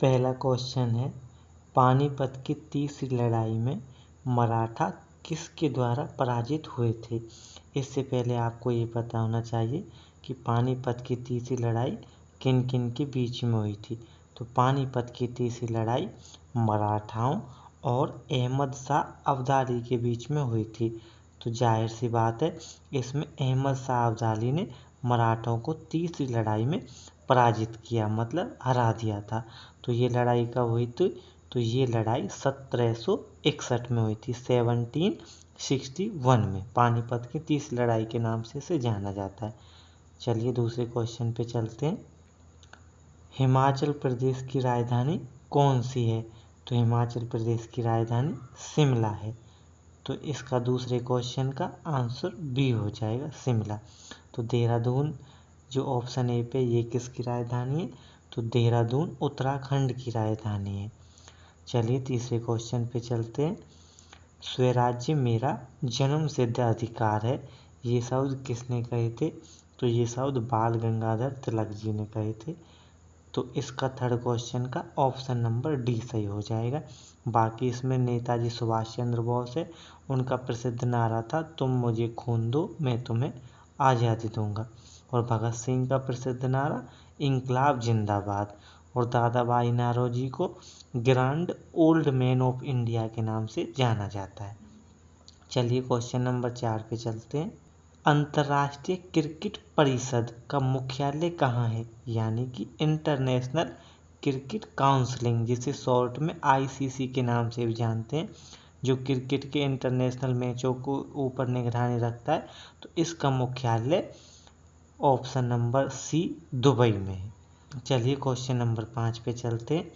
पहला क्वेश्चन है, पानीपत की तीसरी लड़ाई में मराठा किसके द्वारा पराजित हुए थे। इससे पहले आपको ये पता होना चाहिए कि पानीपत की तीसरी लड़ाई किन किन के बीच में हुई थी। तो पानीपत की तीसरी लड़ाई मराठाओं और अहमद शाह अब्दाली के बीच में हुई थी। तो जाहिर सी बात है, इसमें अहमद शाह अब्दाली ने मराठों को तीसरी लड़ाई में पराजित किया, मतलब हरा दिया था। तो ये लड़ाई कब हुई थी? तो ये लड़ाई 1761 में हुई थी, 1761 में। पानीपत की तीसरी लड़ाई के नाम से इसे जाना जाता है। चलिए दूसरे क्वेश्चन पे चलते हैं। हिमाचल प्रदेश की राजधानी कौन सी है? तो हिमाचल प्रदेश की राजधानी शिमला है। तो इसका दूसरे क्वेश्चन का आंसर बी हो जाएगा, शिमला। तो देहरादून जो ऑप्शन ए पे, ये किसकी राजधानी है? तो देहरादून उत्तराखंड की राजधानी है। चलिए तीसरे क्वेश्चन पे चलते हैं। स्वराज्य मेरा जन्म सिद्ध अधिकार है, ये शब्द किसने कहे थे? तो ये शब्द बाल गंगाधर तिलक जी ने कहे थे। तो इसका थर्ड क्वेश्चन का ऑप्शन नंबर डी सही हो जाएगा। बाकी इसमें नेताजी सुभाष चंद्र बोस है, उनका प्रसिद्ध नारा था, तुम मुझे खून दो मैं तुम्हें आज़ादी दूंगा। और भगत सिंह का प्रसिद्ध नारा, इंकलाब जिंदाबाद। और दादा भाई नौरोजी को grand old man of India के नाम से जाना जाता है। चलिए क्वेश्चन नंबर 4 पे चलते हैं। अंतर्राष्ट्रीय क्रिकेट परिषद का मुख्यालय कहाँ है? यानी कि इंटरनेशनल क्रिकेट काउंसिलिंग, जिसे शॉर्ट में आईसीसी के नाम से भी जानते हैं, जो क्रिकेट के इंटरनेशनल मैचों को ऊपर निगरानी रखता है। तो इसका मुख्यालय ऑप्शन नंबर सी दुबई में है। चलिए क्वेश्चन नंबर 5 पे चलते हैं।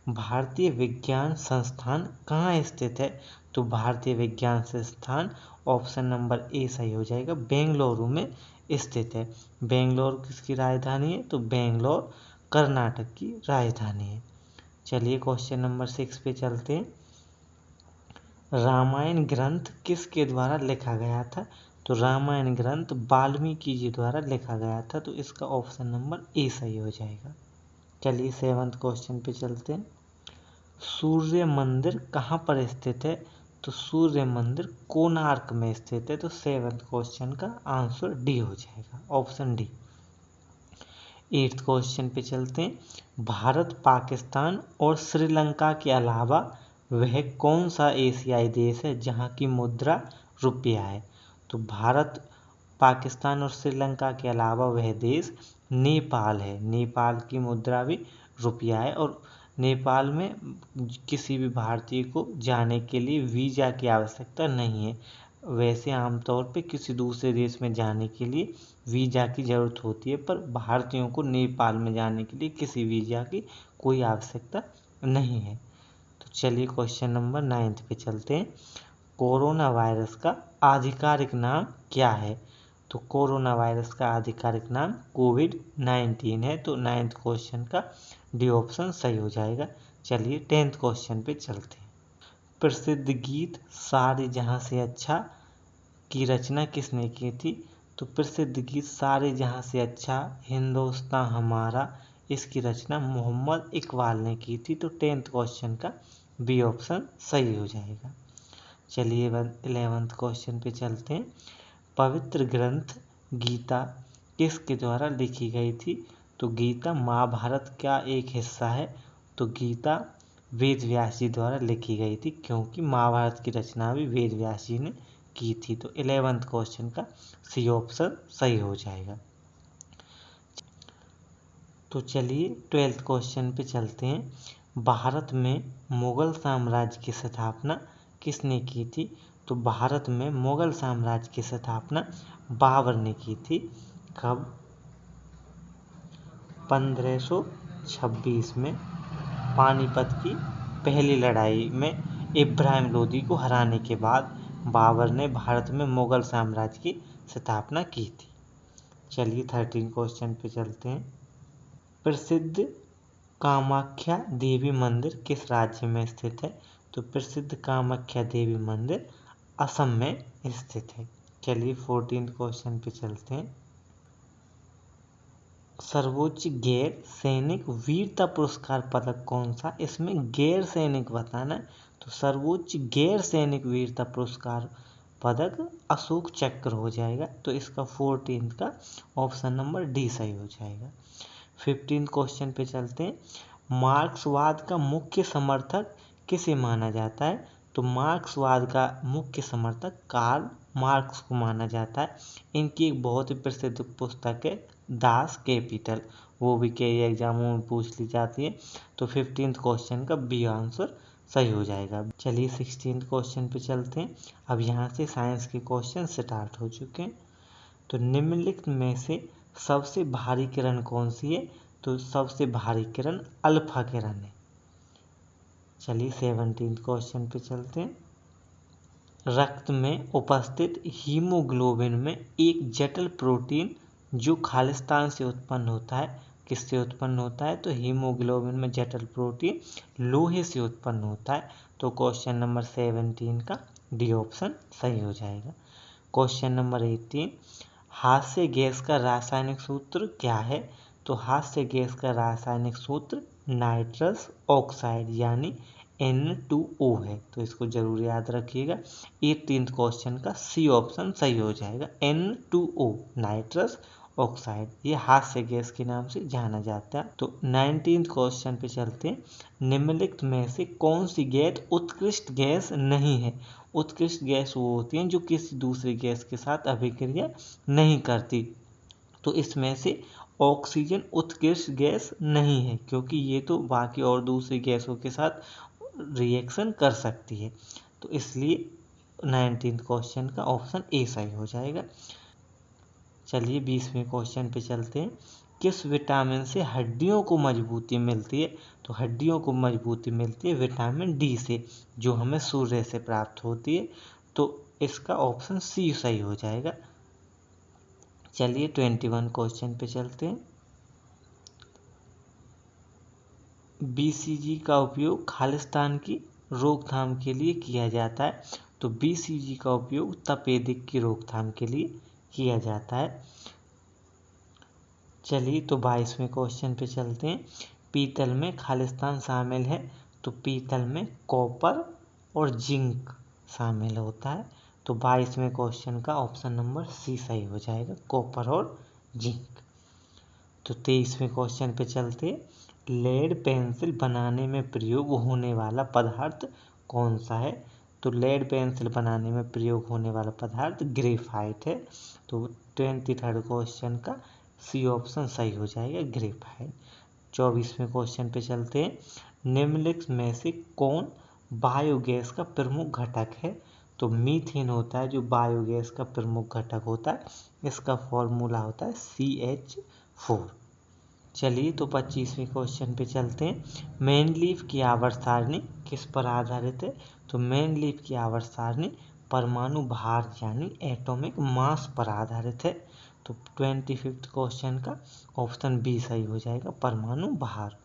भारतीय विज्ञान संस्थान कहाँ स्थित है? तो भारतीय विज्ञान संस्थान ऑप्शन नंबर ए सही हो जाएगा, बेंगलुरु में स्थित है। बेंगलोर किसकी राजधानी है? तो बेंगलोर कर्नाटक की राजधानी है। चलिए क्वेश्चन नंबर 6 पे चलते हैं। रामायण ग्रंथ किसके द्वारा लिखा गया था? तो रामायण ग्रंथ वाल्मीकि जी द्वारा लिखा गया था। तो इसका ऑप्शन नंबर ए सही हो जाएगा। चलिए 7th क्वेश्चन पे चलते हैं। सूर्य मंदिर कहाँ पर स्थित है? तो सूर्य मंदिर कोणार्क में स्थित है। तो 7th क्वेश्चन का आंसर डी हो जाएगा, ऑप्शन डी। 8th क्वेश्चन पे चलते हैं। भारत, पाकिस्तान और श्रीलंका के अलावा वह कौन सा एशियाई देश है जहाँ की मुद्रा रुपया है? तो भारत, पाकिस्तान और श्रीलंका के अलावा वह देश नेपाल है। नेपाल की मुद्रा भी रुपया है। और नेपाल में किसी भी भारतीय को जाने के लिए वीज़ा की आवश्यकता नहीं है। वैसे आमतौर पे किसी दूसरे देश में जाने के लिए वीज़ा की ज़रूरत होती है, पर भारतीयों को नेपाल में जाने के लिए किसी वीज़ा की कोई आवश्यकता नहीं है। तो चलिए क्वेश्चन नंबर 9 पे चलते हैं। कोरोना वायरस का आधिकारिक नाम क्या है? तो कोरोना वायरस का आधिकारिक नाम कोविड-19 है। तो 9th क्वेश्चन का डी ऑप्शन सही हो जाएगा। चलिए 10th क्वेश्चन पे चलते हैं। प्रसिद्ध गीत सारे जहां से अच्छा की रचना किसने की थी? तो प्रसिद्ध गीत सारे जहां से अच्छा हिंदुस्तान हमारा, इसकी रचना मोहम्मद इकबाल ने की थी। तो 10th क्वेश्चन का बी ऑप्शन सही हो जाएगा। चलिए 11th क्वेश्चन पे चलते हैं। पवित्र ग्रंथ गीता किसके द्वारा लिखी गई थी? तो गीता महाभारत का एक हिस्सा है। तो गीता वेद व्यास जी द्वारा लिखी गई थी, क्योंकि महाभारत की रचना भी वेद व्यास जी ने की थी। तो 11th क्वेश्चन का सी ऑप्शन सही हो जाएगा। तो चलिए 12th क्वेश्चन पे चलते हैं। भारत में मुगल साम्राज्य की स्थापना किसने की थी? तो भारत में मुगल साम्राज्य की स्थापना बाबर ने की थी। कब? 1526 में पानीपत की पहली लड़ाई में इब्राहिम लोदी को हराने के बाद बाबर ने भारत में मुगल साम्राज्य की स्थापना की थी। चलिए 13 क्वेश्चन पे चलते हैं। प्रसिद्ध कामाख्या देवी मंदिर किस राज्य में स्थित है? तो प्रसिद्ध कामाख्या देवी मंदिर असम में स्थित है। चलिए 14 क्वेश्चन पे चलते हैं। सर्वोच्च गैर सैनिक वीरता पुरस्कार पदक कौन सा? इसमें गैर सैनिक बताना है, तो सर्वोच्च गैर सैनिक वीरता पुरस्कार पदक अशोक चक्र हो जाएगा। तो इसका 14 का ऑप्शन नंबर डी सही हो जाएगा। 15 क्वेश्चन पे चलते हैं। मार्क्सवाद का मुख्य समर्थक किसे माना जाता है? तो मार्क्सवाद का मुख्य समर्थक कार्ल मार्क्स को माना जाता है। इनकी एक बहुत ही प्रसिद्ध पुस्तक है दास कैपिटल, वो भी कई एग्जामों में पूछ ली जाती है। तो 15 क्वेश्चन का बी आंसर सही हो जाएगा। चलिए 16 क्वेश्चन पे चलते हैं। अब यहाँ से साइंस के क्वेश्चन स्टार्ट हो चुके हैं। तो निम्नलिखित में से सबसे भारी किरण कौन सी है? तो सबसे भारी किरण अल्फा किरण है। चलिए 17 क्वेश्चन पे चलते हैं। रक्त में उपस्थित हीमोग्लोबिन में एक जटिल प्रोटीन जो खालिस्तान से उत्पन्न होता है, किससे उत्पन्न होता है? तो हीमोग्लोबिन में जटिल प्रोटीन लोहे से उत्पन्न होता है। तो क्वेश्चन नंबर 17 का डी ऑप्शन सही हो जाएगा। क्वेश्चन नंबर 18, हास्य गैस का रासायनिक सूत्र क्या है? तो हास्य गैस का रासायनिक सूत्र नाइट्रस ऑक्साइड यानी N2O है। तो इसको जरूर याद रखिएगा। 18 क्वेश्चन का सी ऑप्शन सही हो जाएगा। N2O नाइट्रस ऑक्साइड, ये हास्य गैस के नाम से जाना जाता है। तो 19 क्वेश्चन पे चलते हैं। निम्नलिखित में से कौन सी गैस उत्कृष्ट गैस नहीं है? उत्कृष्ट गैस वो होती हैं जो किसी दूसरी गैस के साथ अभिक्रिया नहीं करती। तो इसमें से ऑक्सीजन उत्कृष्ट गैस नहीं है, क्योंकि ये तो बाकी और दूसरी गैसों के साथ रिएक्शन कर सकती है। तो इसलिए 19 क्वेश्चन का ऑप्शन ए सही हो जाएगा। चलिए 20वें क्वेश्चन पे चलते हैं। किस विटामिन से हड्डियों को मजबूती मिलती है? तो हड्डियों को मजबूती मिलती है विटामिन डी से, जो हमें सूर्य से प्राप्त होती है। तो इसका ऑप्शन सी सही हो जाएगा। चलिए 21 क्वेश्चन पे चलते हैं। BCG का उपयोग खालिस्तान की रोकथाम के लिए किया जाता है। तो BCG का उपयोग तपेदिक की रोकथाम के लिए किया जाता है। चलिए तो 22वें क्वेश्चन पे चलते हैं। पीतल में खालिस्तान शामिल है। तो पीतल में कॉपर और जिंक शामिल होता है। तो 22वें क्वेश्चन का ऑप्शन नंबर सी सही हो जाएगा, कॉपर और जिंक। तो 23वें क्वेश्चन पे चलते हैं। लेड पेंसिल बनाने में प्रयोग होने वाला पदार्थ कौन सा है? तो लेड पेंसिल बनाने में प्रयोग होने वाला पदार्थ ग्रेफाइट है। तो 23rd क्वेश्चन का सी ऑप्शन सही हो जाएगा, ग्रेफाइट। 24वें क्वेश्चन पे चलते हैं। निम्नलिखित में से कौन बायोगैस का प्रमुख घटक है? तो मीथेन होता है जो बायोगैस का प्रमुख घटक होता है। इसका फॉर्मूला होता है CH4। चलिए तो 25वें क्वेश्चन पे चलते हैं। मेनलीफ की आवर्त सारणी किस पर आधारित है? तो मेनलीफ की आवर्त सारणी परमाणु भार यानी एटॉमिक मास पर आधारित है। तो 25th क्वेश्चन का ऑप्शन बी सही हो जाएगा, परमाणु भार।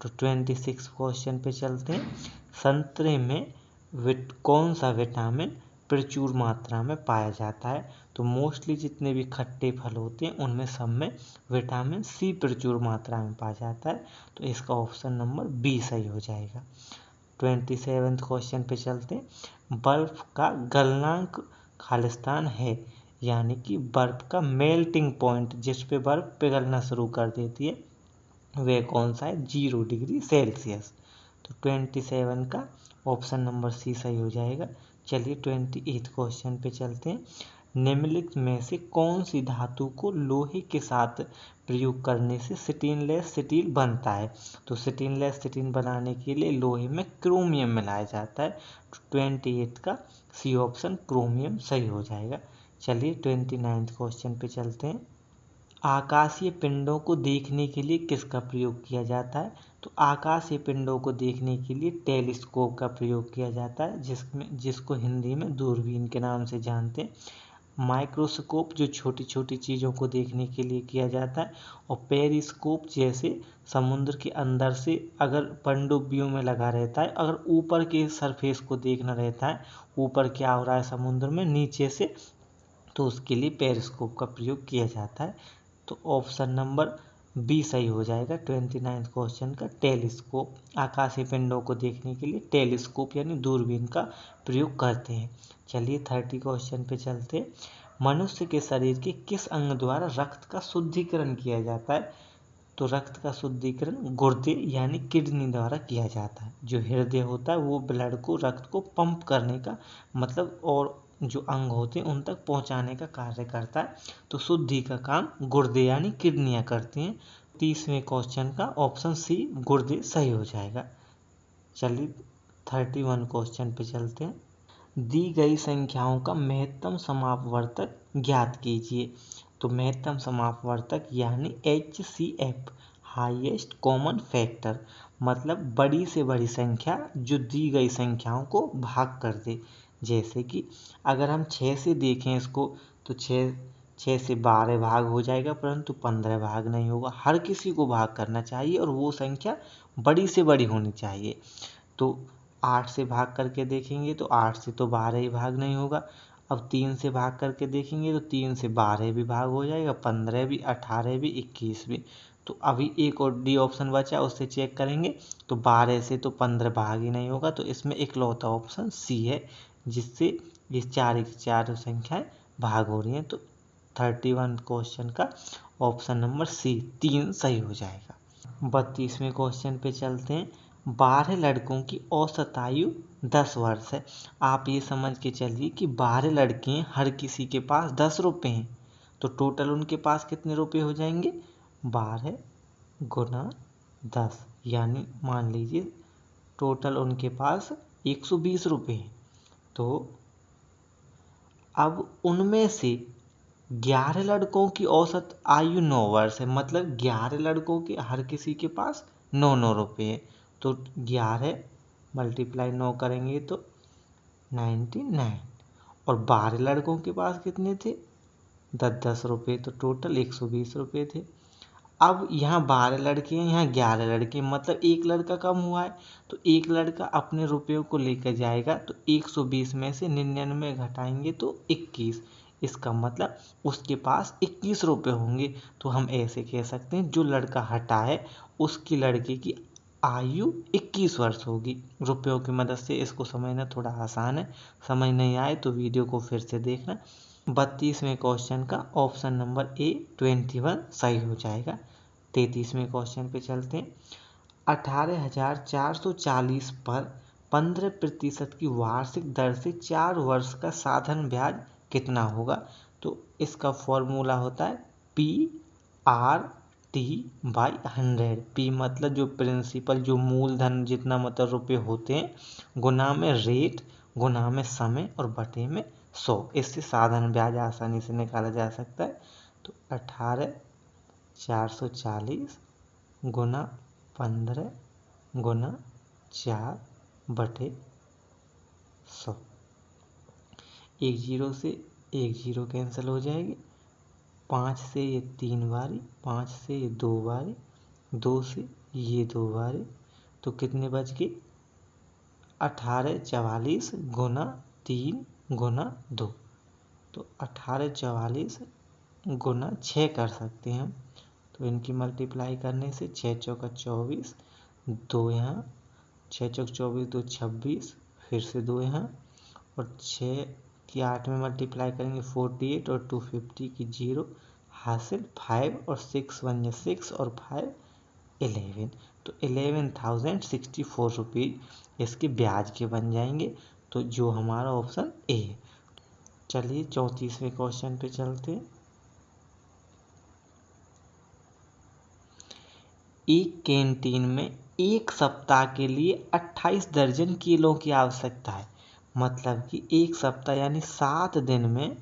तो 26 क्वेश्चन पे चलते हैं। संतरे में कौन सा विटामिन प्रचुर मात्रा में पाया जाता है? तो मोस्टली जितने भी खट्टे फल होते हैं उनमें सब में विटामिन सी प्रचुर मात्रा में पाया जाता है। तो इसका ऑप्शन नंबर बी सही हो जाएगा। 27th क्वेश्चन पे चलते हैं। बर्फ का गलनांक खालिस्तान है, यानी कि बर्फ का मेल्टिंग पॉइंट जिस पे बर्फ पिघलना शुरू कर देती है वह कौन सा है? 0 डिग्री सेल्सियस। तो 27 का ऑप्शन नंबर सी सही हो जाएगा। चलिए 28th क्वेश्चन पे चलते हैं। निम्नलिखित में से कौन सी धातु को लोहे के साथ प्रयोग करने से स्टेनलेस स्टील बनता है? तो स्टेनलेस स्टील बनाने के लिए लोहे में क्रोमियम मिलाया जाता है। 28 का सी ऑप्शन क्रोमियम सही हो जाएगा। चलिए 29th क्वेश्चन पे चलते हैं। आकाशीय पिंडों को देखने के लिए किसका प्रयोग किया जाता है? तो आकाशीय पिंडों को देखने के लिए टेलीस्कोप का प्रयोग किया जाता है, जिसको हिंदी में दूरबीन के नाम से जानते हैं। माइक्रोस्कोप जो छोटी छोटी चीज़ों को देखने के लिए किया जाता है, और पेरिस्कोप जैसे समुद्र के अंदर से अगर पनडुब्बियों में लगा रहता है, अगर ऊपर के सरफेस को देखना रहता है ऊपर क्या हो रहा है समुद्र में नीचे से, तो तो उसके लिए पेरिस्कोप का प्रयोग किया जाता है। तो ऑप्शन नंबर बी सही हो जाएगा 29 क्वेश्चन का। टेलीस्कोप, आकाशीय पिंडों को देखने के लिए टेलीस्कोप यानी दूरबीन का प्रयोग करते हैं। चलिए 30 क्वेश्चन पे चलते हैं। मनुष्य के शरीर के किस अंग द्वारा रक्त का शुद्धिकरण किया जाता है? तो रक्त का शुद्धिकरण गुर्दे यानी किडनी द्वारा किया जाता है। जो हृदय होता है वो ब्लड को, रक्त को पंप करने का मतलब और जो अंग होते हैं उन तक पहुंचाने का कार्य करता है। तो शुद्धि का काम गुर्दे यानी किडनियां करती हैं। 30वें क्वेश्चन का ऑप्शन सी गुर्दे सही हो जाएगा। चलिए 31 क्वेश्चन पे चलते हैं। दी गई संख्याओं का महत्तम समापवर्तक ज्ञात कीजिए। तो महत्तम समापवर्तक यानी HCF, हाईएस्ट कॉमन फैक्टर, मतलब बड़ी से बड़ी संख्या जो दी गई संख्याओं को भाग कर दे। जैसे कि अगर हम 6 से देखें इसको तो 6 से 12 भाग हो जाएगा, परंतु 15 भाग नहीं होगा। हर किसी को भाग करना चाहिए और वो संख्या बड़ी से बड़ी होनी चाहिए। तो 8 से भाग करके देखेंगे तो 8 से तो 12 ही भाग नहीं होगा। अब 3 से भाग करके देखेंगे तो 3 से 12 भी भाग हो जाएगा, 15 भी, 18 भी, 21 भी। तो अभी एक और डी ऑप्शन बचा, उससे चेक करेंगे तो 12 से तो 15 भाग ही नहीं होगा। तो इसमें इकलौता ऑप्शन सी है जिससे ये चार संख्याएं भाग हो रही हैं। तो 31 क्वेश्चन का ऑप्शन नंबर सी 3 सही हो जाएगा। 32वें क्वेश्चन पे चलते हैं। 12 लड़कों की औसत आयु 10 वर्ष है। आप ये समझ के चलिए कि 12 लड़के हैं, हर किसी के पास 10 रुपये हैं। तो टोटल उनके पास कितने रुपये हो जाएंगे? 12 गुना 10, यानी मान लीजिए टोटल उनके पास 120 रुपये हैं। तो अब उनमें से 11 लड़कों की औसत आयु 9 वर्ष है, मतलब 11 लड़कों के हर किसी के पास 9 रुपये है। तो 11 मल्टीप्लाई 9 करेंगे तो 99, और 12 लड़कों के पास कितने थे? 10 रुपये, तो टोटल 120 रुपये थे। अब यहाँ 12 लड़के हैं, यहाँ 11 लड़के हैं, मतलब एक लड़का कम हुआ है। तो एक लड़का अपने रुपयों को लेकर जाएगा, तो 120 में से 99 घटाएंगे तो 21। इसका मतलब उसके पास 21 रुपये होंगे। तो हम ऐसे कह सकते हैं जो लड़का हटा है उसकी लड़के की आयु 21 वर्ष होगी। रुपयों की मदद से इसको समझना थोड़ा आसान है, समझ नहीं आए तो वीडियो को फिर से देखना। 32वें क्वेश्चन का ऑप्शन नंबर ए 21 सही हो जाएगा। 33वें क्वेश्चन पे चलते हैं। 18,440 पर 15% की वार्षिक दर से 4 वर्ष का साधन ब्याज कितना होगा? तो इसका फॉर्मूला होता है PRT/100। P मतलब जो प्रिंसिपल, जो मूलधन जितना मतलब रुपये होते हैं, गुना में रेट, गुना में समय और बटे में 100। इससे साधन ब्याज आसानी से निकाला जा सकता है। तो 18,440 गुना 15 गुना 4 बटे 100। 1 0 से 1 0 कैंसिल हो जाएगी। 5 से ये 3 बारी, 5 से ये 2 बारी, 2 से ये 2 बारी, तो कितने बच गए? 1844 गुना 3 गुना 2। तो 1844 गुना 6 कर सकते हैं हम। तो इनकी मल्टीप्लाई करने से 6 चौका 24, 2 यहाँ, 6 चौक 24, 2 26, फिर से 2 यहाँ, और 6 की 8 में मल्टीप्लाई करेंगे 48, और 250 की 0 हासिल 5, और 6 1 या 6, और 5 11। तो 11,064 रुपीज़ इसके ब्याज के बन जाएंगे। तो जो हमारा ऑप्शन ए है। चलिए 34वें क्वेश्चन पे चलते हैं। एक कैंटीन में एक सप्ताह के लिए 28 दर्जन केलों की आवश्यकता है। मतलब कि एक सप्ताह यानी 7 दिन में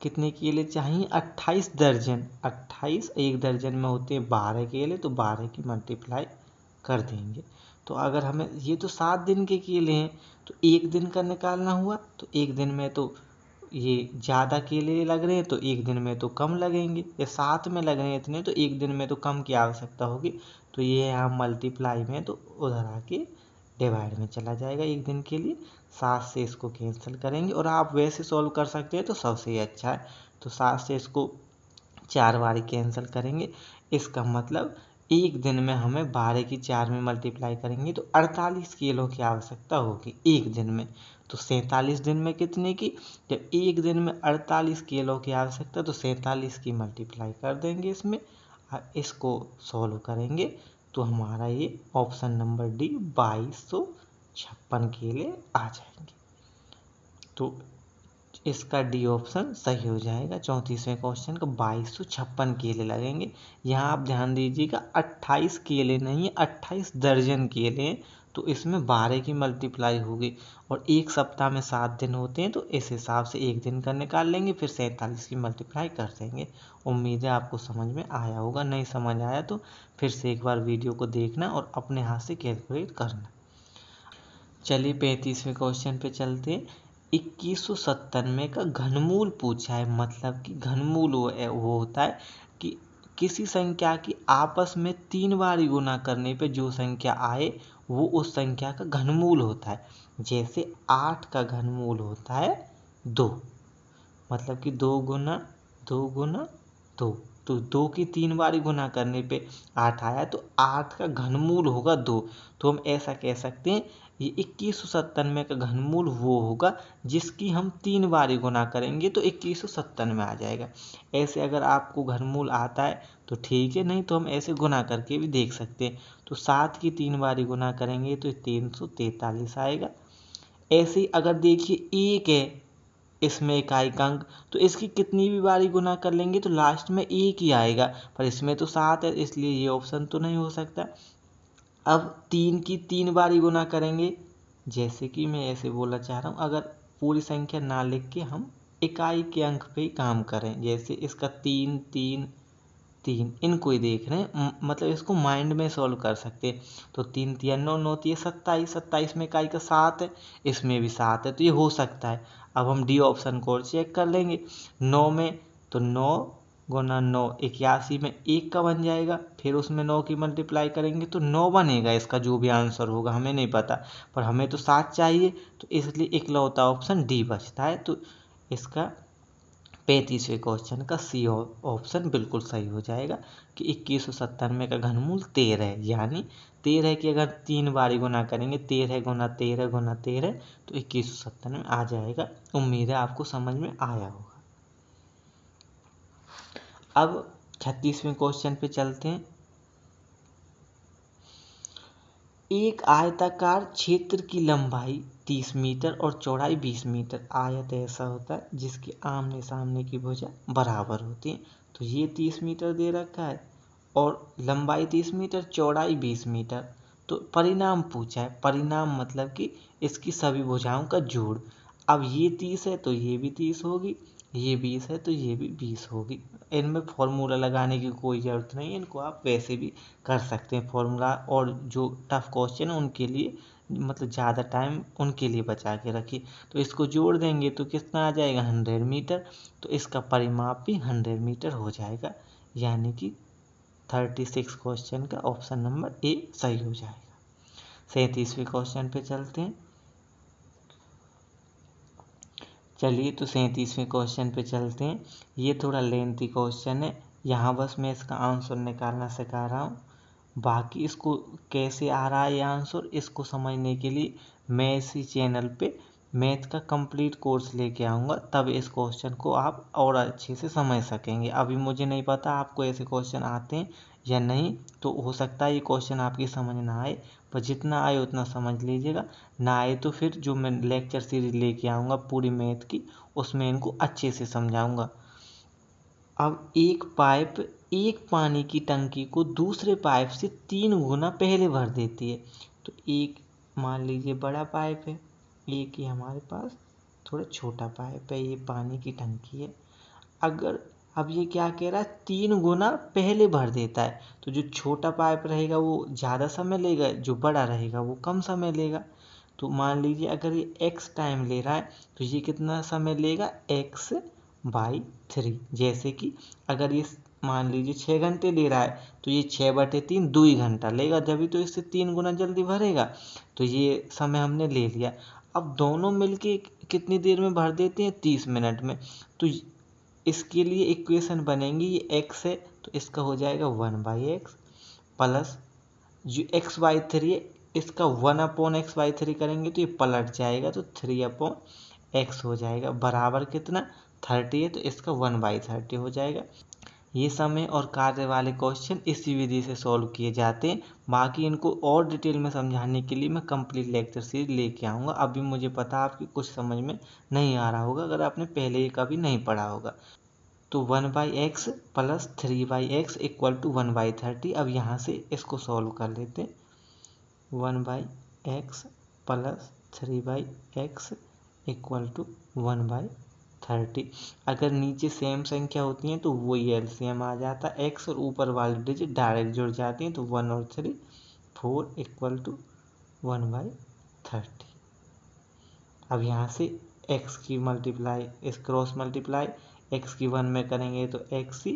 कितने केले चाहिए? 28 दर्जन। 28, एक दर्जन में होते हैं 12 केले, तो 12 की मल्टीप्लाई कर देंगे। तो अगर हमें ये तो 7 दिन के केले हैं, तो एक दिन का निकालना हुआ, तो एक दिन में तो ये ज़्यादा केले लग रहे हैं तो एक दिन में तो कम लगेंगे, या 7 में लग रहे हैं इतने तो एक दिन में तो कम की आवश्यकता होगी। तो ये यहाँ मल्टीप्लाई में तो उधर आके डिवाइड में चला जाएगा एक दिन के लिए। 7 से इसको कैंसिल करेंगे और आप वैसे सॉल्व कर सकते हैं तो सबसे अच्छा है। तो 7 से इसको 4 बार कैंसिल करेंगे। इसका मतलब एक दिन में हमें 12 की 4 में मल्टीप्लाई करेंगे तो 48 किलो की आवश्यकता होगी एक दिन में। तो 47 दिन में कितने की, जब एक दिन में 48 किलो की आवश्यकता तो 47 की मल्टीप्लाई कर देंगे इसमें और इसको सॉल्व करेंगे तो हमारा ये ऑप्शन नंबर डी 2256 केले आ जाएंगे। तो इसका डी ऑप्शन सही हो जाएगा। 34वें क्वेश्चन का 2256 केले लगेंगे। यहाँ आप ध्यान दीजिएगा 28 केले नहीं है, 28 दर्जन केले हैं। तो इसमें 12 की मल्टीप्लाई होगी और एक सप्ताह में 7 दिन होते हैं तो इस हिसाब से एक दिन का निकाल लेंगे, फिर 47 की मल्टीप्लाई कर देंगे। उम्मीद है आपको समझ में आया होगा। नहीं समझ आया तो फिर से एक बार वीडियो को देखना और अपने हाथ से कैलकुलेट करना। चलिए 35वें क्वेश्चन पे चलते हैं। 2197 का घनमूल पूछा है। मतलब कि घनमूल वो होता है कि किसी संख्या की आपस में 3 बार गुना करने पे जो संख्या आए वो उस संख्या का घनमूल होता है। जैसे 8 का घनमूल होता है 2, मतलब कि 2 गुना 2 गुना 2, तो 2 की 3 बार गुना करने पे 8 आया तो 8 का घनमूल होगा 2। तो हम ऐसा कह सकते हैं ये 2197 का घनमूल वो होगा जिसकी हम 3 बार गुना करेंगे तो 2197 में आ जाएगा। ऐसे अगर आपको घनमूल आता है तो ठीक है, नहीं तो हम ऐसे गुना करके भी देख सकते हैं। तो 7 की 3 बार गुना करेंगे तो 343 आएगा। ऐसे ही अगर देखिए 1 है इसमें इकाई का अंक, तो इसकी कितनी भी बारी गुना कर लेंगे तो लास्ट में 1 ही आएगा, पर इसमें तो 7 है इसलिए ये ऑप्शन तो नहीं हो सकता। अब 3 की 3 बारी गुना करेंगे, जैसे कि मैं ऐसे बोलना चाह रहा हूँ, अगर पूरी संख्या ना लिख के हम इकाई के अंक पे ही काम करें, जैसे इसका 3 3 3 इनको ही देख रहे हैं, मतलब इसको माइंड में सॉल्व कर सकते हैं। तो 3 3 9 9 3 27, 27 में इकाई का 7 है, इसमें भी 7 है तो ये हो सकता है। अब हम डी ऑप्शन को और चेक कर लेंगे। 9 में तो 9 गुना 9 81 में 1 का बन जाएगा, फिर उसमें 9 की मल्टीप्लाई करेंगे तो 9 बनेगा। इसका जो भी आंसर होगा हमें नहीं पता, पर हमें तो 7 चाहिए तो इसलिए इकलौता ऑप्शन डी बचता है। तो इसका 35वें क्वेश्चन का सी ऑप्शन बिल्कुल सही हो जाएगा कि 2197 का घनमूल 13 है। यानी 13 की अगर 3 बारी गुना करेंगे 13 गुना 13 गुना 13 तो 2197 में आ जाएगा। उम्मीद है आपको समझ में आया होगा। अब 36वें क्वेश्चन पे चलते हैं। एक आयताकार क्षेत्र की लंबाई 30 मीटर और चौड़ाई 20 मीटर। आयत ऐसा होता है जिसके आमने सामने की भुजा बराबर होती है। तो ये 30 मीटर दे रखा है और लंबाई 30 मीटर, चौड़ाई 20 मीटर। तो परिणाम पूछा है। परिणाम मतलब कि इसकी सभी भुजाओं का जोड़। अब ये 30 है तो ये भी 30 होगी, ये 20 है तो ये भी 20 होगी। इनमें फॉर्मूला लगाने की कोई ज़रूरत नहीं है, इनको आप वैसे भी कर सकते हैं फॉर्मूला। और जो टफ क्वेश्चन है उनके लिए मतलब ज़्यादा टाइम उनके लिए बचा के रखिए। तो इसको जोड़ देंगे तो कितना आ जाएगा 100 मीटर। तो इसका परिमाप भी 100 मीटर हो जाएगा। यानी कि 36 क्वेश्चन का ऑप्शन नंबर ए सही हो जाएगा। 37वें क्वेश्चन पे चलते हैं। चलिए तो 37वें क्वेश्चन पे चलते हैं। ये थोड़ा लेंथी क्वेश्चन है, यहाँ बस मैं इसका आंसर निकालना सिखा रहा हूँ। बाकी इसको कैसे आ रहा है ये आंसर, इसको समझने के लिए मैं इसी चैनल पे मैथ का कंप्लीट कोर्स लेके आऊँगा, तब इस क्वेश्चन को आप और अच्छे से समझ सकेंगे। अभी मुझे नहीं पता आपको ऐसे क्वेश्चन आते हैं या नहीं, तो हो सकता है ये क्वेश्चन आपकी समझ ना आए, पर जितना आए उतना समझ लीजिएगा। ना आए तो फिर जो मैं लेक्चर सीरीज लेके आऊँगा पूरी मैथ की, उसमें इनको अच्छे से समझाऊँगा। अब एक पाइप एक पानी की टंकी को दूसरे पाइप से 3 गुना पहले भर देती है। तो एक मान लीजिए बड़ा पाइप है, एक ही हमारे पास थोड़ा छोटा पाइप है, ये पानी की टंकी है। अगर अब ये क्या कह रहा है 3 गुना पहले भर देता है, तो जो छोटा पाइप रहेगा वो ज़्यादा समय लेगा, जो बड़ा रहेगा वो कम समय लेगा। तो मान लीजिए अगर ये x टाइम ले रहा है तो ये कितना समय लेगा x/3। जैसे कि अगर ये मान लीजिए 6 घंटे ले रहा है तो ये 6/3 2 घंटा लेगा, जब तो इससे 3 गुना जल्दी भरेगा। तो ये समय हमने ले लिया। अब दोनों मिलके कितनी देर में भर देते हैं, 30 मिनट में। तो इसके लिए इक्वेशन बनेंगी, ये x है तो इसका हो जाएगा 1/x प्लस जो x/3 है इसका 1/x/3 करेंगे तो ये पलट जाएगा तो 3/x हो जाएगा, बराबर कितना 30 है तो इसका 1/30 हो जाएगा। ये समय और कार्य वाले क्वेश्चन इसी विधि से सॉल्व किए जाते हैं। बाकी इनको और डिटेल में समझाने के लिए मैं कंप्लीट लेक्चर सीरीज लेके आऊँगा। अभी मुझे पता आपकी कुछ समझ में नहीं आ रहा होगा अगर आपने पहले ये कभी नहीं पढ़ा होगा। तो 1/x plus 3/x equal to 1/30। अब यहाँ से इसको सॉल्व कर लेते हैं। 1/x plus 3/x equal to 1/30। अगर नीचे सेम संख्या होती है तो वही एलसीएम आ जाता है, x और ऊपर वाली डिजिट डायरेक्ट जुड़ जाती हैं तो 1 और 3 4 इक्वल टू 1/30। अब यहाँ से x की मल्टीप्लाई इस क्रॉस मल्टीप्लाई x की 1 में करेंगे तो x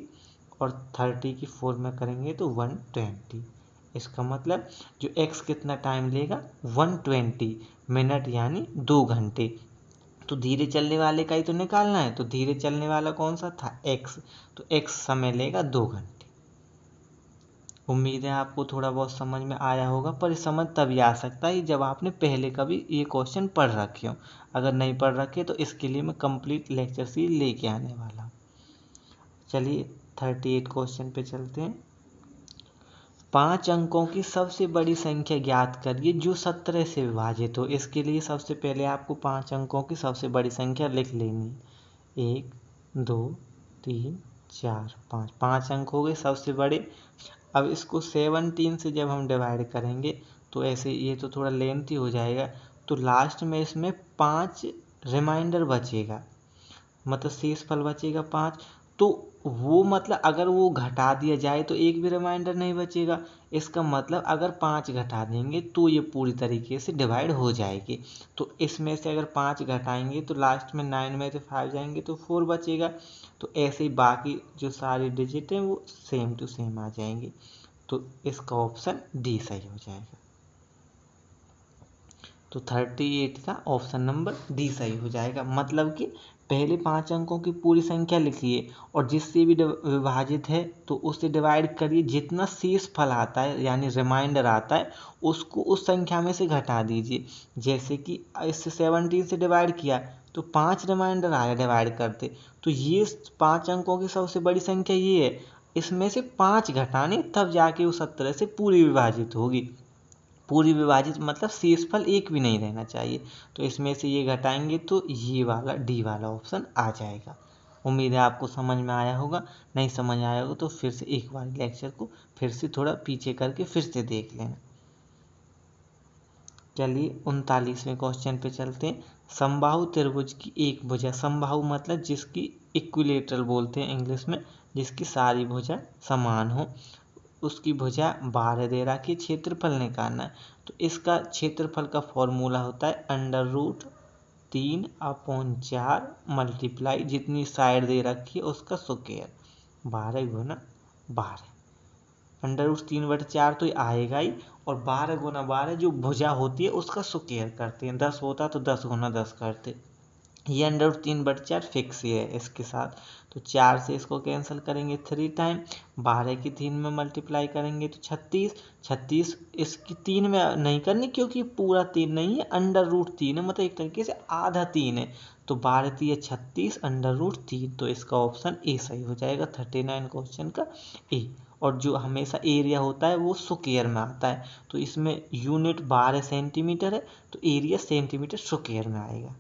और 30 की 4 में करेंगे तो 120। इसका मतलब जो x कितना टाइम लेगा 120 मिनट यानी 2 घंटे। तो धीरे चलने वाले का ही तो निकालना है, तो धीरे चलने वाला कौन सा था x, तो x समय लेगा 2 घंटे। उम्मीद है आपको थोड़ा बहुत समझ में आया होगा, पर समझ तभी आ सकता है जब आपने पहले कभी ये क्वेश्चन पढ़ रखे हो। अगर नहीं पढ़ रखे तो इसके लिए मैं कंप्लीट लेक्चर सीरीज लेके आने वाला हूँ। चलिए 38 क्वेश्चन पे चलते हैं। 5 अंकों की सबसे बड़ी संख्या ज्ञात करिए जो 17 से विभाजित हो। इसके लिए सबसे पहले आपको 5 अंकों की सबसे बड़ी संख्या लिख लेनी है। 1 2 3 4 5 5 अंक हो गए सबसे बड़े। अब इसको 17 से जब हम डिवाइड करेंगे तो ऐसे ये तो थोड़ा लेंथी हो जाएगा, तो लास्ट में इसमें 5 रिमाइंडर बचेगा, मतलब शेषफल बचेगा 5। तो वो मतलब अगर वो घटा दिया जाए तो एक भी रिमाइंडर नहीं बचेगा। इसका मतलब अगर 5 घटा देंगे तो ये पूरी तरीके से डिवाइड हो जाएगी। तो इसमें से अगर 5 घटाएंगे तो लास्ट में 9 में से 5 जाएंगे तो 4 बचेगा। तो ऐसे ही बाकी जो सारी डिजिट हैं वो सेम टू सेम आ जाएंगी। तो इसका ऑप्शन डी सही हो जाएगा। तो 38 का ऑप्शन नंबर डी सही हो जाएगा। मतलब कि पहले 5 अंकों की पूरी संख्या लिखिए और जिससे भी विभाजित है तो उससे डिवाइड करिए, जितना शेष फल आता है यानी रिमाइंडर आता है उसको उस संख्या में से घटा दीजिए। जैसे कि इससे 17 से डिवाइड किया तो 5 रिमाइंडर आया डिवाइड करते, तो ये 5 अंकों की सबसे बड़ी संख्या ये है, इसमें से 5 घटाने तब जाके वो 17 से पूरी विभाजित होगी। पूरी विभाजित मतलब शेषफल एक भी नहीं रहना चाहिए। तो इसमें से ये घटाएंगे तो ये वाला डी वाला ऑप्शन आ जाएगा। उम्मीद है आपको समझ में आया होगा। नहीं समझ आया होगा तो फिर से एक बार लेक्चर को फिर से थोड़ा पीछे करके फिर से देख लेना। चलिए 39वें क्वेश्चन पे चलते हैं। समबाहु त्रिभुज की एक भुजा, समबाहु मतलब जिसकी इक्विलेटरल बोलते हैं इंग्लिश में, जिसकी सारी भुजा समान हो, उसकी भुजा 12 दे रखी, क्षेत्रफल निकालना है। तो इसका क्षेत्रफल का फॉर्मूला होता है √3/4 मल्टीप्लाई जितनी साइड दे रखी है उसका स्क्वायर, 12 गुना 12। √3/4 तो आएगा ही, और 12 गुना 12 जो भुजा होती है उसका स्क्वायर करते हैं। 10 होता तो 10 गुना 10 करते। ये √3/4 फिक्स ही है इसके साथ। तो 4 से इसको कैंसिल करेंगे 3 टाइम, 12 की 3 में मल्टीप्लाई करेंगे तो 36 इसकी 3 में नहीं करनी क्योंकि पूरा 3 नहीं है, √3 है, मतलब एक तरीके से आधा 3 है। तो 12 3 36 √3। तो इसका ऑप्शन ए सही हो जाएगा 39 क्वेश्चन का ए। और जो हमेशा एरिया होता है वो स्क्वायर में आता है, तो इसमें यूनिट 12 सेंटीमीटर है तो एरिया सेंटीमीटर स्क्वायर में आएगा।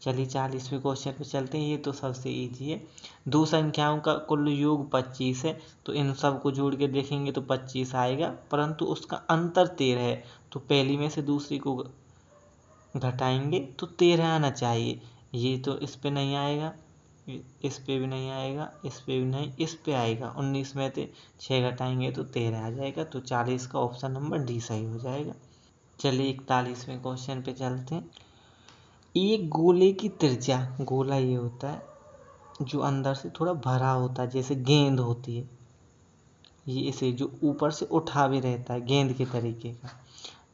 चलिए 40वें क्वेश्चन पे चलते हैं। ये तो सबसे ईजी है। दो संख्याओं का कुल योग 25 है, तो इन सब को जोड़ के देखेंगे तो 25 आएगा, परंतु उसका अंतर 13 है। तो पहली में से दूसरी को घटाएंगे तो 13 आना चाहिए। ये तो इस पे नहीं आएगा, इस पे भी नहीं आएगा, इस पे भी नहीं, इस पे आएगा। 19 में से 6 घटाएंगे तो 13 आ जाएगा। तो 40 का ऑप्शन नंबर डी सही हो जाएगा। चलिए 41वें क्वेश्चन पे चलते हैं। एक गोले की त्रिज्या, गोला ये होता है, जो अंदर से थोड़ा भरा होता है, जैसे गेंद होती है, ये इसे जो ऊपर से उठा भी रहता है गेंद के तरीके का,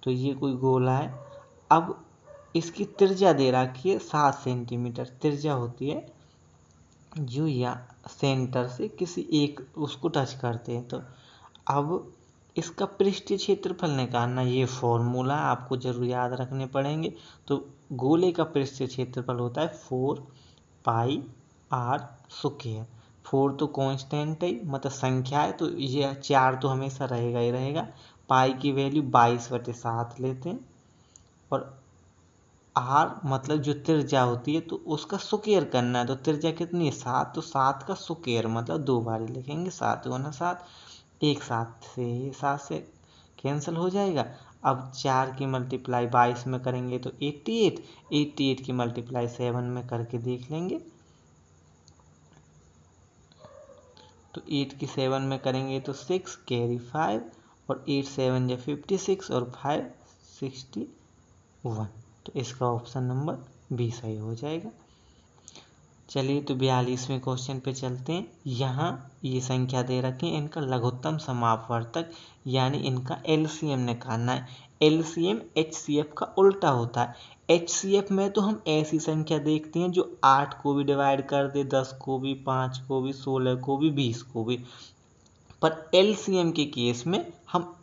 तो ये कोई गोला है। अब इसकी त्रिज्या दे रखी है 7 सेंटीमीटर त्रिज्या होती है, जो या सेंटर से किसी एक उसको टच करते हैं। तो अब इसका पृष्ठीय क्षेत्रफल निकालना, ये फॉर्मूला आपको जरूर याद रखने पड़ेंगे। तो गोले का पृष्ठीय क्षेत्रफल होता है 4 पाई r स्क्वायर। 4 तो कांस्टेंट है, मतलब संख्या है, तो ये 4 तो हमेशा रहेगा ही रहेगा। पाई की वैल्यू 22/7 लेते हैं, और r मतलब जो त्रिज्या होती है तो उसका स्क्वायर करना है। तो त्रिज्या कितनी है 7, तो 7 का स्क्वायर मतलब 2 बार लिखेंगे, 7 गुना 7, एक 7 से कैंसिल हो जाएगा। अब 4 की मल्टीप्लाई 22 में करेंगे तो 88 की मल्टीप्लाई 7 में करके देख लेंगे, तो 8 की 7 में करेंगे तो 6 कैरी 5, और 8 7 या 56 और 5 61। तो इसका ऑप्शन नंबर बी सही हो जाएगा। चलिए तो 42वें क्वेश्चन पे चलते हैं। यहाँ ये संख्या दे रखी है, इनका लघुत्तम समापवर्तक यानी इनका एलसीएम निकालना है। एलसीएम एचसीएफ का उल्टा होता है। एचसीएफ में तो हम ऐसी संख्या देखते हैं जो 8 को भी डिवाइड कर दे, 10 को भी, 5 को भी, 16 को भी, 20 को भी। पर एलसीएम के केस में हम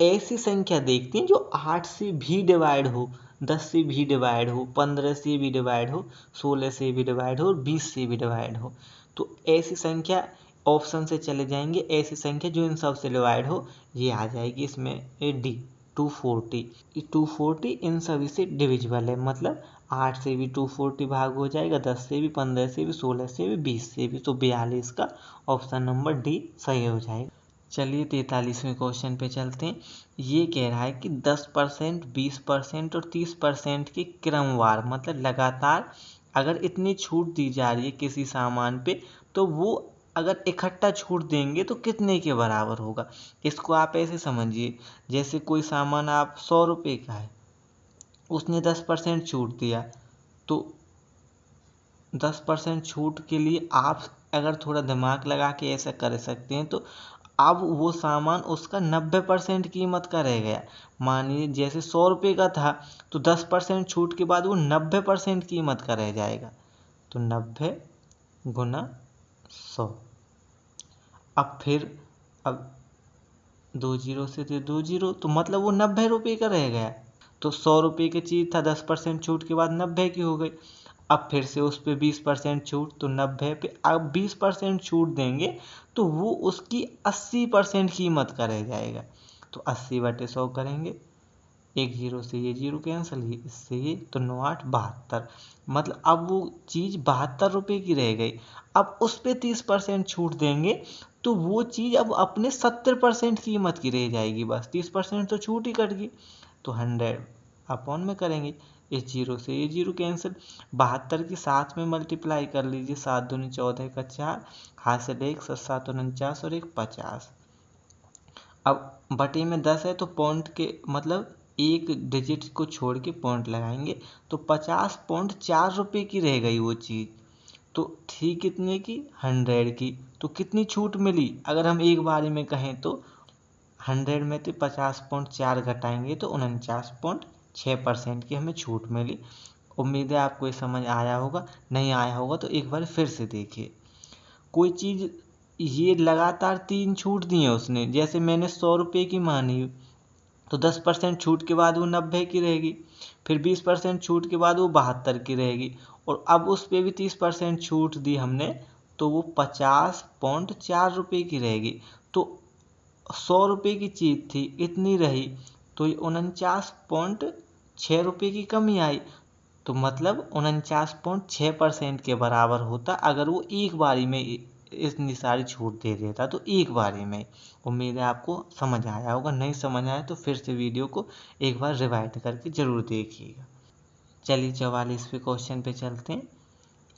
ऐसी संख्या देखते हैं जो 8 से भी डिवाइड हो, 10 से भी डिवाइड हो, 15 से भी डिवाइड हो, 16 से भी डिवाइड हो और 20 से भी डिवाइड हो। तो ऐसी संख्या ऑप्शन से चले जाएंगे, ऐसी संख्या जो इन सब से डिवाइड हो, ये आ जाएगी इसमें डी 240। 240 इन सभी से डिविजिबल है, मतलब 8 से भी 240 भाग हो जाएगा, 10 से भी, 15 से भी, 16 से भी, 20 से भी। तो 42 का ऑप्शन नंबर डी सही हो जाएगा। चलिए 43वें क्वेश्चन पे चलते हैं। ये कह रहा है कि 10%, 20% और 30% के क्रमवार, मतलब लगातार अगर इतनी छूट दी जा रही है किसी सामान पे, तो वो अगर इकट्ठा छूट देंगे तो कितने के बराबर होगा। इसको आप ऐसे समझिए, जैसे कोई सामान आप 100 रुपये का है, उसने 10% छूट दिया, तो 10% छूट के लिए आप अगर थोड़ा दिमाग लगा के ऐसा कर सकते हैं, तो अब वो सामान उसका 90% कीमत का रह गया। मानिए जैसे 100 रुपये का था, तो 10% छूट के बाद वो 90% कीमत का रह जाएगा। तो 90 गुना 100। अब 2 जीरो से 2 जीरो, तो मतलब वो 90 रुपये का रह गया। तो 100 रुपये की चीज़ था, 10% छूट के बाद 90 की हो गई। अब फिर से उस पर 20% छूट, तो 90 पे अब 20% छूट देंगे तो वो उसकी 80% कीमत का रह जाएगा। तो 80/100 करेंगे, एक जीरो से ये जीरो कैंसिल, ही इससे ये, तो 9 8 72। मतलब अब वो चीज़ 72 रुपये की रह गई। अब उस पर 30% छूट देंगे तो वो चीज़ अब अपने 70% कीमत की रह जाएगी, बस 30% तो छूट ही कट गई। तो 100 अपॉन में करेंगे, इस जीरो से ये जीरो कैंसिल, 72 की 7 में मल्टीप्लाई कर लीजिए, 7 दूनी 14 का 4, हाथ से 1, 7 7 49 और 1 50। अब बटे में 10 है तो पॉइंट के मतलब एक डिजिट को छोड़ के पॉइंट लगाएंगे, तो 50.4 रुपये की रह गई वो चीज़। तो थी कितने की 100 की, तो कितनी छूट मिली अगर हम एक बारी में कहें तो 100 में तो 50.4 घटाएंगे तो 49.6% की हमें छूट मिली। उम्मीद है आपको ये समझ आया होगा, नहीं आया होगा तो एक बार फिर से देखिए। कोई चीज़ ये लगातार 3 छूट दी है उसने, जैसे मैंने 100 रुपये की मानी, तो 10% छूट के बाद वो 90 की रहेगी, फिर 20% छूट के बाद वो 72 की रहेगी, और अब उस पर भी 30% छूट दी हमने तो वो 50.4 रुपये की रहेगी। तो 100 रुपये की चीज़ थी, इतनी रही, तो 49.6 रुपये की कमी आई। तो मतलब 49.6% के बराबर होता अगर वो एक बारी में इतनी सारी छूट दे देता, तो एक बारी में। उम्मीद है आपको समझ आया होगा, नहीं समझ आया तो फिर से वीडियो को एक बार रिवाइंड करके ज़रूर देखिएगा। चलिए 44वें क्वेश्चन पे चलते हैं।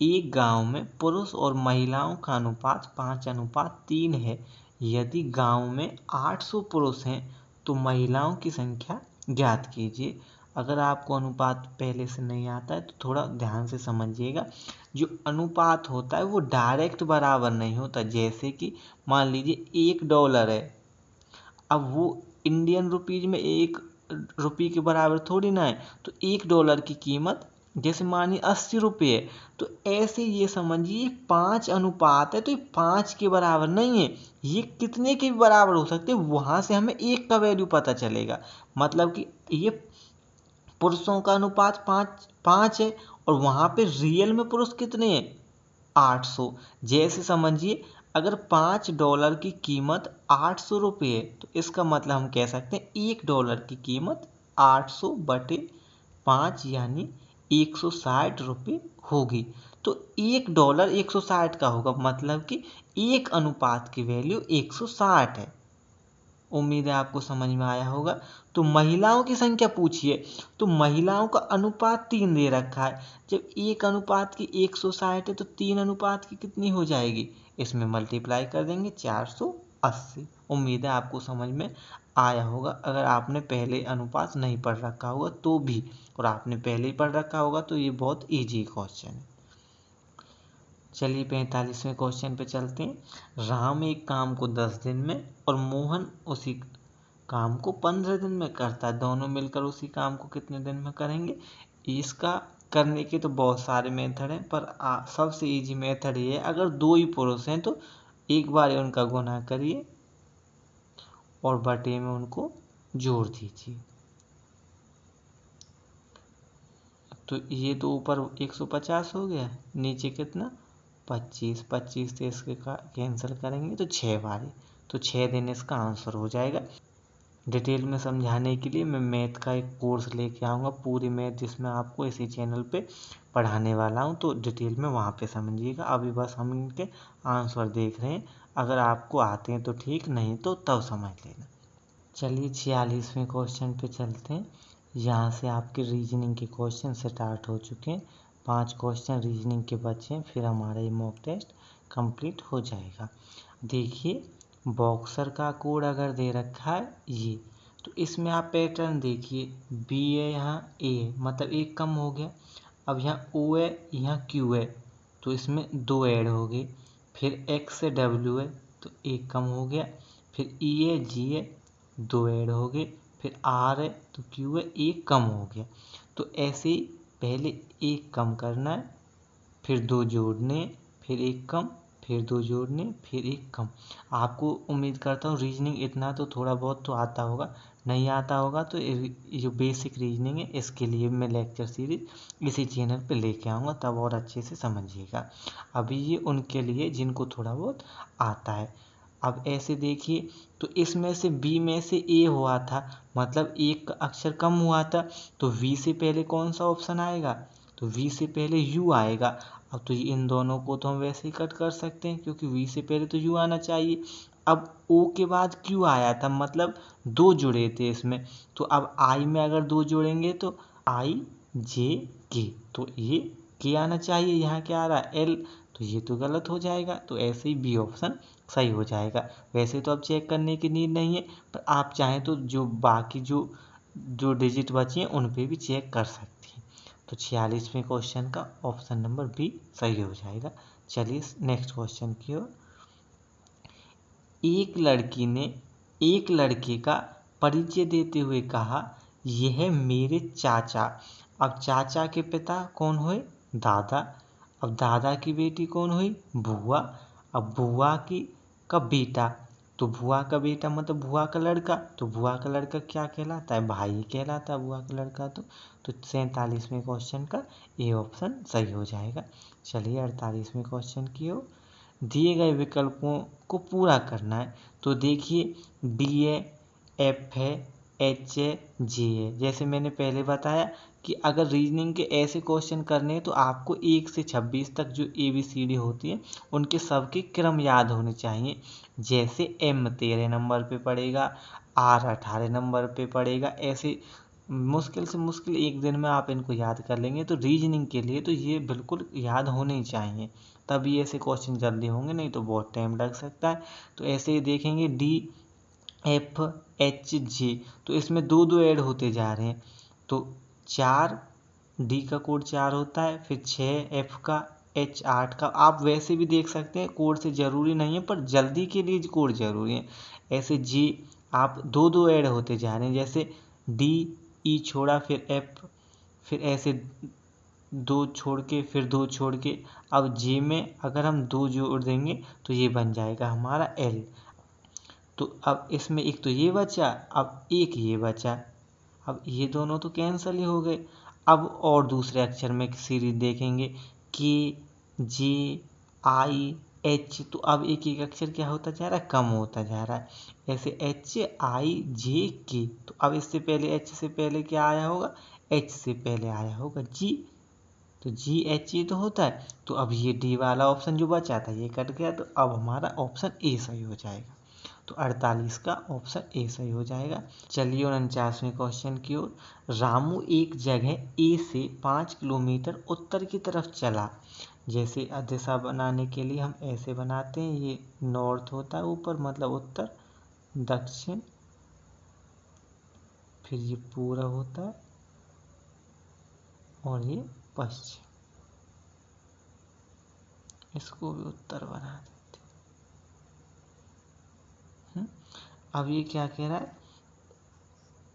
एक गांव में पुरुष और महिलाओं का अनुपात 5:3 है। यदि गांव में 800 पुरुष हैं तो महिलाओं की संख्या ज्ञात कीजिए। अगर आपको अनुपात पहले से नहीं आता है तो थोड़ा ध्यान से समझिएगा। जो अनुपात होता है वो डायरेक्ट बराबर नहीं होता। जैसे कि मान लीजिए $1 है, अब वो इंडियन रुपीज में 1 रुपये के बराबर थोड़ी ना है। तो $1 की कीमत जैसे मानिए 80 रुपये है, तो ऐसे ये समझिए 5 अनुपात है, तो ये 5 के बराबर नहीं है, ये कितने के भी बराबर हो सकते हैं। वहाँ से हमें 1 का वैल्यू पता चलेगा। मतलब कि ये पुरुषों का अनुपात 5 है और वहाँ पे रियल में पुरुष कितने हैं 800। जैसे समझिए अगर $5 की कीमत 800 रुपये है, तो इसका मतलब हम कह सकते हैं $1 की कीमत 800/5 यानी 160 रुपये होगी। तो $1 160 का होगा, मतलब कि 1 अनुपात की वैल्यू 160 है। उम्मीद है आपको समझ में आया होगा। तो महिलाओं की संख्या पूछिए, तो महिलाओं का अनुपात 3 दे रखा है। जब 1 अनुपात की 160 है तो 3 अनुपात की कितनी हो जाएगी, इसमें मल्टीप्लाई कर देंगे 480। उम्मीद है आपको समझ में आया होगा। अगर आपने पहले अनुपात नहीं पढ़ रखा होगा तो भी, और आपने पहले ही पढ़ रखा होगा तो ये बहुत ईजी क्वेश्चन है। चलिए 45वें क्वेश्चन पे चलते हैं। राम एक काम को 10 दिन में और मोहन उसी काम को 15 दिन में करता है। दोनों मिलकर उसी काम को कितने दिन में करेंगे। इसका करने के तो बहुत सारे मेथड हैं, पर सबसे इजी मेथड ये है, अगर 2 ही पुरुष हैं तो एक बार उनका गुना करिए और बटे में उनको जोड़ दीजिए। तो ये तो ऊपर 150 हो गया, नीचे कितना 25 से इसके कैंसिल करेंगे तो 6 बारी, तो 6 दिन इसका आंसर हो जाएगा। डिटेल में समझाने के लिए मैं मैथ का एक कोर्स लेके आऊँगा, पूरी मैथ जिसमें आपको इसी चैनल पे पढ़ाने वाला हूँ, तो डिटेल में वहाँ पे समझिएगा। अभी बस हम इनके आंसर देख रहे हैं, अगर आपको आते हैं तो ठीक, नहीं तो तब समझ लेना। चलिए 46वें क्वेश्चन पे चलते हैं। यहाँ से आपके रीजनिंग के क्वेश्चन स्टार्ट हो चुके हैं। 5 क्वेश्चन रीजनिंग के बचे हैं, फिर हमारा ये मॉक टेस्ट कंप्लीट हो जाएगा। देखिए बॉक्सर का कोड अगर दे रखा है ये, तो इसमें आप पैटर्न देखिए, बी है यहाँ ए है, मतलब एक कम हो गया। अब यहाँ ओ है यहाँ क्यू है, तो इसमें 2 ऐड हो गए। फिर एक्स है डब्ल्यू है, तो एक कम हो गया। फिर ई है जी है, 2 ऐड हो गए। फिर आर है तो क्यू है, एक कम हो गया। तो ऐसे ही पहले एक कम करना है, फिर 2 जोड़ने, फिर एक कम, फिर 2 जोड़ने, फिर एक कम। आपको उम्मीद करता हूँ रीजनिंग इतना तो थोड़ा बहुत तो आता होगा। नहीं आता होगा तो ये जो बेसिक रीजनिंग है इसके लिए मैं लेक्चर सीरीज इसी चैनल पे लेके आऊँगा, तब और अच्छे से समझिएगा। अभी ये उनके लिए जिनको थोड़ा बहुत आता है। अब ऐसे देखिए, तो इसमें से बी में से ए हुआ था, मतलब एक अक्षर कम हुआ था, तो वी से पहले कौन सा ऑप्शन आएगा, तो वी से पहले यू आएगा। अब तो इन दोनों को तो हम वैसे ही कट कर सकते हैं, क्योंकि वी से पहले तो यू आना चाहिए। अब ओ के बाद क्यू आया था, मतलब 2 जुड़े थे इसमें, तो अब आई में अगर 2 जोड़ेंगे तो आई जे के, तो ये के आना चाहिए, यहाँ क्या आ रहा है एल, तो ये तो गलत हो जाएगा। तो ऐसे ही बी ऑप्शन सही हो जाएगा। वैसे तो अब चेक करने की नीड नहीं है, पर आप चाहें तो जो बाकी जो डिजिट बची हैं उन पे भी चेक कर सकते हैं। तो 46वें क्वेश्चन का ऑप्शन नंबर बी सही हो जाएगा। चलिए नेक्स्ट क्वेश्चन की ओर। एक लड़की ने एक लड़के का परिचय देते हुए कहा, यह मेरे चाचा। अब चाचा के पिता कौन हुए, दादा। अब दादा की बेटी कौन हुई, बुआ। अब बुआ की का बेटा, तो बुआ का बेटा मतलब बुआ का लड़का, तो बुआ का लड़का क्या कहलाता है, भाई कहलाता है बुआ का लड़का। तो 47वें क्वेश्चन का ए ऑप्शन सही हो जाएगा। चलिए 48वें क्वेश्चन की ओर। दिए गए विकल्पों को पूरा करना है। तो देखिए डी है, एफ है, एच है, जे है। जैसे मैंने पहले बताया कि अगर रीजनिंग के ऐसे क्वेश्चन करने हैं तो आपको 1 से 26 तक जो ABCD होती है उनके सबके क्रम याद होने चाहिए। जैसे एम 13 नंबर पे पड़ेगा, आर 18 नंबर पे पड़ेगा। ऐसे मुश्किल से मुश्किल एक दिन में आप इनको याद कर लेंगे। तो रीजनिंग के लिए तो ये बिल्कुल याद होने ही चाहिए, तभी ऐसे क्वेश्चन जल्दी होंगे, नहीं तो बहुत टाइम लग सकता है। तो ऐसे ही देखेंगे डी, एफ, एच, जे, तो इसमें 2 2 ऐड होते जा रहे हैं। तो 4 डी का कोड 4 होता है, फिर 6 एफ का, एच 8 का। आप वैसे भी देख सकते हैं, कोड से ज़रूरी नहीं है, पर जल्दी के लिए कोड ज़रूरी है। ऐसे जी आप दो दो ऐड होते जा रहे हैं, जैसे डी ई छोड़ा फिर एफ, फिर ऐसे दो छोड़ के फिर दो छोड़ के। अब जे में अगर हम 2 जोड़ देंगे तो ये बन जाएगा हमारा एल। तो अब इसमें एक तो ये बचा, अब एक ये बचा, अब ये दोनों तो कैंसिल ही हो गए। अब और दूसरे अक्षर में सीरीज देखेंगे, के जे आई एच, तो अब एक एक अक्षर क्या होता जा रहा है, कम होता जा रहा है। ऐसे एच आई जे के, तो अब इससे पहले एच से पहले क्या आया होगा, एच से पहले आया होगा जी, तो जी एच ई तो होता है। तो अब ये डी वाला ऑप्शन जो बचा था ये कट गया, तो अब हमारा ऑप्शन ए सही हो जाएगा। तो 48 का ऑप्शन ए सही हो जाएगा। चलिए 49वें क्वेश्चन की ओर। रामू एक जगह ए से 5 किलोमीटर उत्तर की तरफ चला। जैसे दिशा बनाने के लिए हम ऐसे बनाते हैं, ये नॉर्थ होता है ऊपर, मतलब उत्तर, दक्षिण, फिर ये पूरब होता है और ये पश्चिम, इसको भी उत्तर बना देते हैं। अब ये क्या कह रहा है,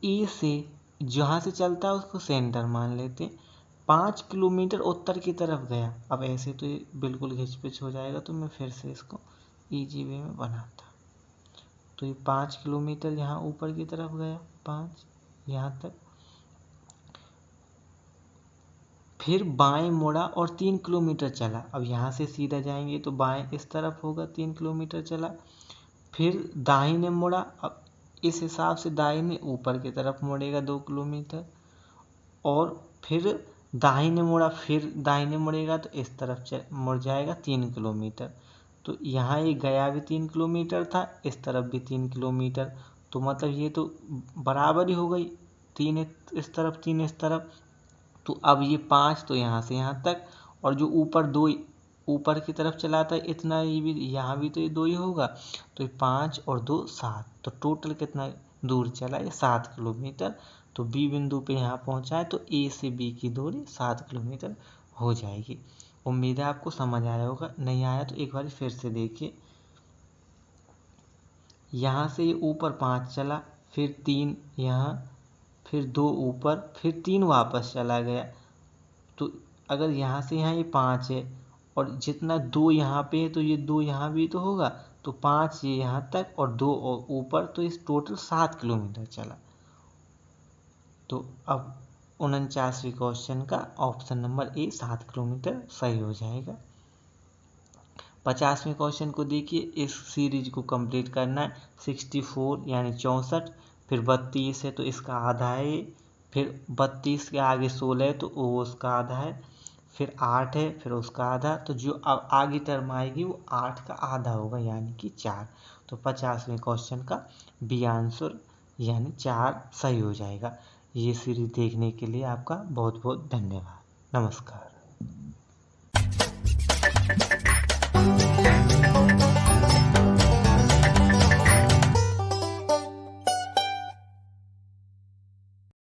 ए से जहाँ से चलता है उसको सेंटर मान लेते हैं, 5 किलोमीटर उत्तर की तरफ गया। अब ऐसे तो ये बिल्कुल घिचपिच हो जाएगा, तो मैं फिर से इसको इजी वे में बनाता। तो ये 5 किलोमीटर यहाँ ऊपर की तरफ गया, 5 यहाँ तक, फिर बाएं मुड़ा और 3 किलोमीटर चला। अब यहाँ से सीधा जाएंगे तो बाएं इस तरफ होगा, 3 किलोमीटर चला, फिर दाहिने मुड़ा। अब इस हिसाब से दाहिने ऊपर की तरफ मुड़ेगा 2 किलोमीटर, और फिर दाहिने मुड़ा, फिर दाहिने मुड़ेगा तो इस तरफ मुड़ जाएगा 3 किलोमीटर। तो यहाँ ये गया भी 3 किलोमीटर था, इस तरफ भी 3 किलोमीटर, तो मतलब ये तो बराबर ही हो गई, 3 इस तरफ 3 इस तरफ। तो अब ये 5 तो यहाँ से यहाँ तक, और जो ऊपर 2 ऊपर की तरफ चलाता है इतना, ये भी यहाँ भी तो ये 2 ही होगा, तो ये 5 और 2 7, तो टोटल कितना दूर चला, ये 7 किलोमीटर। तो बी बिंदु पे यहाँ पहुँचा है, तो ए से बी की दूरी 7 किलोमीटर हो जाएगी। उम्मीद है आपको समझ आया होगा, नहीं आया तो एक बार फिर से देखिए। यहाँ से ये ऊपर 5 चला, फिर 3 यहाँ, फिर 2 ऊपर, फिर 3 वापस चला गया। तो अगर यहाँ से यहाँ ये 5 है, और जितना 2 यहाँ पे है तो ये 2 यहाँ भी तो होगा, तो 5 ये यहाँ तक और 2 ऊपर, तो इस टोटल 7 किलोमीटर चला। तो अब 49वें क्वेश्चन का ऑप्शन नंबर ए 7 किलोमीटर सही हो जाएगा। 50वें क्वेश्चन को देखिए, इस सीरीज को कंप्लीट करना है। 64 यानी 64, फिर 32 है तो इसका आधा है, फिर 32 के आगे 16 है तो वो उसका आधा है, फिर 8 है फिर उसका आधा, तो जो अब आगे टर्म आएगी वो 8 का आधा होगा यानी कि 4। तो 50वें क्वेश्चन का बी आंसर यानी 4 सही हो जाएगा। ये सीरीज देखने के लिए आपका बहुत बहुत धन्यवाद। नमस्कार।